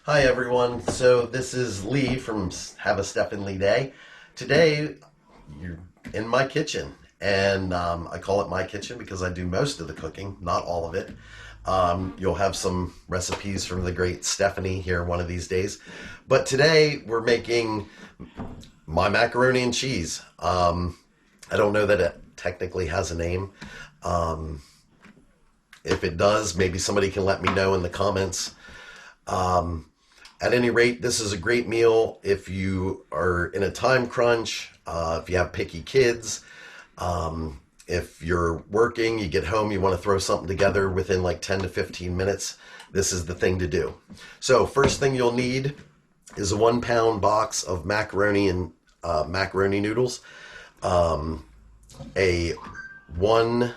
Hi everyone. So this is Lee from Have a Steph-N-Lee Day. Today you're in my kitchen, and I call it my kitchen because I do most of the cooking, not all of it. You'll have some recipes from the great Stephanie here one of these days, but today we're making my macaroni and cheese. I don't know that it technically has a name. Um, if it does, maybe somebody can let me know in the comments. Um, At any rate, this is a great meal if you are in a time crunch, if you have picky kids, if you're working, you get home, you want to throw something together within like 10 to 15 minutes. This is the thing to do. So first thing you'll need is a 1 pound box of macaroni and macaroni noodles, a one,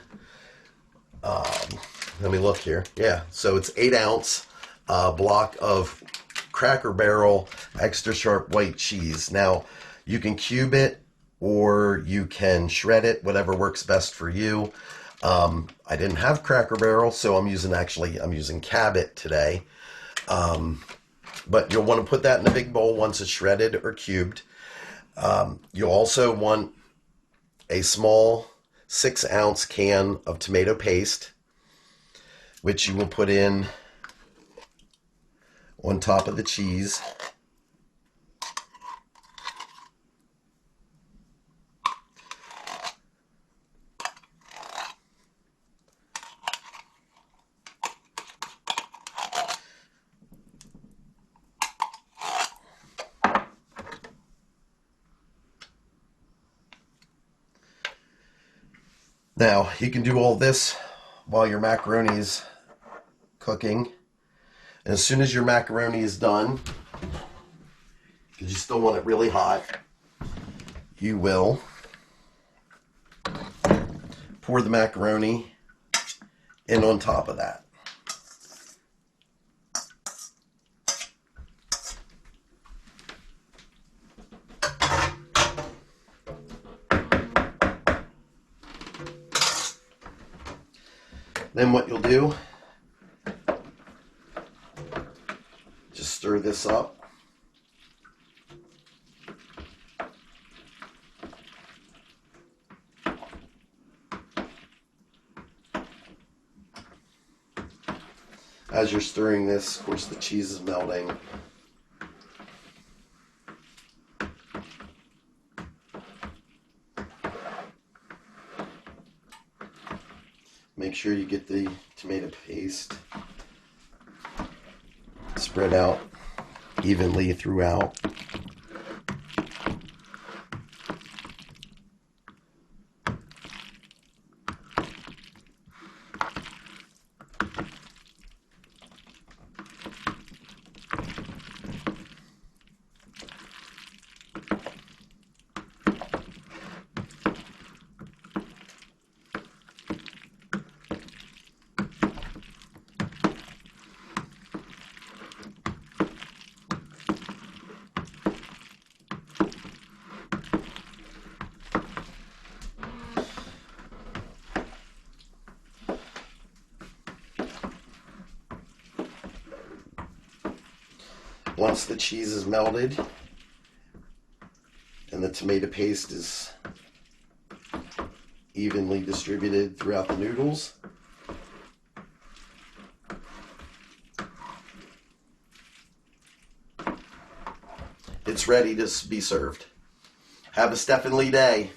let me look here. Yeah, so it's 8 ounce block of Cracker Barrel extra sharp white cheese. Now, you can cube it or you can shred it, whatever works best for you. I didn't have Cracker Barrel, so I'm using Cabot today. But you'll want to put that in a big bowl once it's shredded or cubed. You'll also want a small 6 ounce can of tomato paste, which you will put in on top of the cheese. Now, you can do all this while your macaroni is cooking. And as soon as your macaroni is done, because you still want it really hot, you will pour the macaroni in on top of that. Then what you'll do, just stir this up. As you're stirring this, of course, the cheese is melting. Make sure you get the tomato paste spread out evenly throughout. Once the cheese is melted and the tomato paste is evenly distributed throughout the noodles, it's ready to be served. Have a Steph-N-Lee day.